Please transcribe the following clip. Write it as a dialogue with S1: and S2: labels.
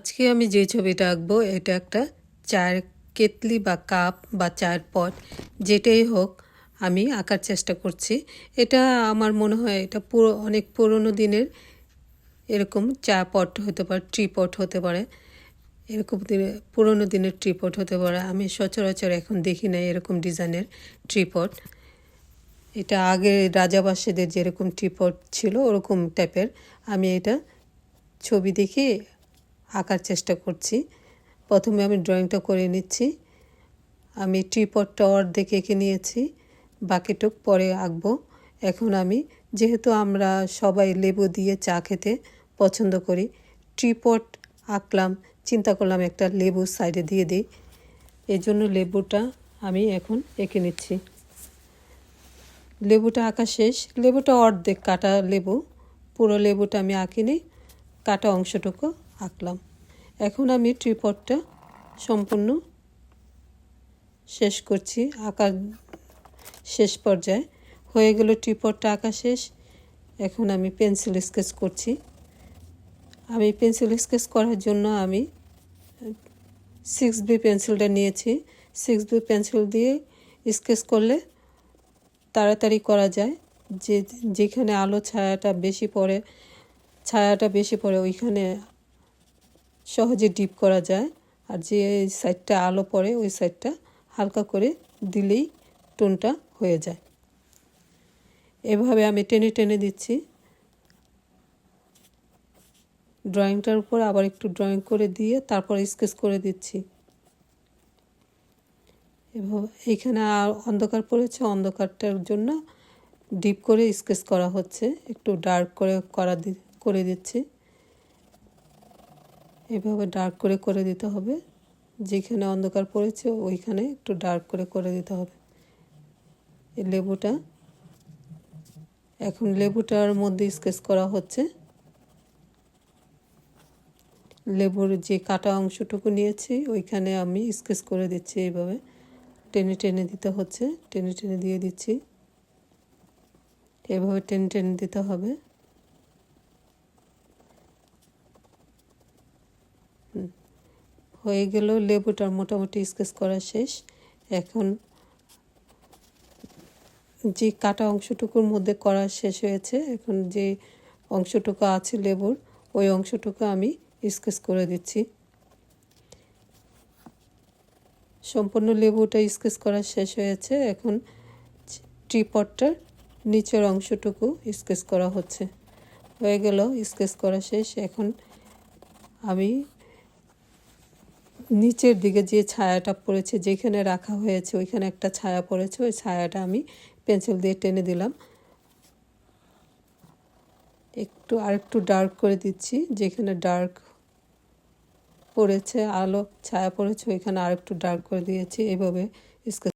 S1: আজকে আমি যে ছবিটা আঁকবো এটা একটা চায়ের কেতলি বা কাপ বা চায়ের পট যেটাই হোক আমি আঁকার চেষ্টা করছি। এটা আমার মনে হয় এটা অনেক পুরনো দিনের এরকম চা পট হতে পারে, ট্রি পট হতে পারে, এরকম পুরনো দিনের ট্রি পট হতে পারে। আমি সচরাচর এখন দেখি না এরকম ডিজাইনের ট্রি পট। এটা আগে রাজাবাসীদের যেরকম ট্রি পট ছিল ওরকম টাইপের আমি এটা ছবি দেখে আঁকার চেষ্টা করছি। প্রথমে আমি ড্রয়িংটা করে নিচ্ছি। আমি ট্রিপডটা অর্ধেক এঁকে নিয়েছি, বাকিটুক পরে আঁকবো। এখন আমি যেহেতু আমরা সবাই লেবু দিয়ে চা খেতে পছন্দ করি, ট্রিপড আঁকলাম, চিন্তা করলাম একটা লেবু সাইডে দিয়ে দিই। এই জন্য লেবুটা আমি এখন এঁকে নিচ্ছি। লেবুটা আঁকা শেষ। লেবুটা অর্ধেক কাটা লেবু, পুরো লেবুটা আমি আঁকিনি, কাটা অংশটুকু আঁকলাম। এখন আমি ট্রিপডটা সম্পূর্ণ শেষ করছি, আঁকার শেষ পর্যায়ে হয়ে গেল। ট্রিপডটা আঁকা শেষ। এখন আমি পেন্সিল স্কেচ করছি। আমি পেন্সিল স্কেচ করার জন্য আমি 6B পেন্সিলটা নিয়েছি। 6B পেন্সিল দিয়ে স্কেচ করলে তাড়াতাড়ি করা যায়। যেখানে আলো ছায়াটা বেশি পড়ে ওইখানে সহজে ডিপ করা যায়, আর যে সাইডটা আলো পড়ে ওই সাইডটা হালকা করে দিলেই টোনটা হয়ে যায়। এভাবে আমি টেনে টেনে দিচ্ছি। ড্রয়িংটার উপর আবার একটু ড্রয়িং করে দিয়ে তারপর স্কেচ করে দিচ্ছি। এভাবে এখানে আর অন্ধকার পড়েছে, অন্ধকারটার জন্য ডিপ করে স্কেচ করা হচ্ছে, একটু ডার্ক করে দিচ্ছি। এভাবে ডার্ক করে দিতে হবে। যেখানে অন্ধকার পড়েছে ওইখানে একটু ডার্ক করে দিতে হবে। এই লেবুটা এখন লেবুটার মধ্যে স্কেচ করা হচ্ছে। লেবুর যে কাটা অংশটুকু নিয়েছি ওইখানে আমি স্কেচ করে দিচ্ছি। এইভাবে টেনে টেনে দিতে হচ্ছে, টেনে টেনে দিয়ে দিচ্ছি। এভাবে টেনে টেনে দিতে হবে। হয়ে গেল, লেবুটার মোটামুটি স্কেচ করা শেষ। এখন যে কাটা অংশটুকুর মধ্যে করা শেষ হয়েছে, এখন যে অংশটুকু আছে লেবুর ওই অংশটুকু আমি স্কেচ করে দিচ্ছি। সম্পূর্ণ লেবুটা স্কেচ করা শেষ হয়েছে। এখন ট্রিপডটার নিচের অংশটুকু স্কেচ করা হচ্ছে। হয়ে গেল, স্কেচ করা শেষ। এখন আমি নিচের দিকে যে ছায়াটা পড়েছে, যেখানে রাখা হয়েছে ওইখানে একটা ছায়া পড়েছে, ওই ছায়াটা আমি পেন্সিল দিয়ে টেনে দিলাম। আরেকটু ডার্ক করে দিচ্ছি। যেখানে ডার্ক পড়েছে, আলো ছায়া পড়েছে ওইখানে আরেকটু ডার্ক করে দিয়েছি। এইভাবে স্কেচ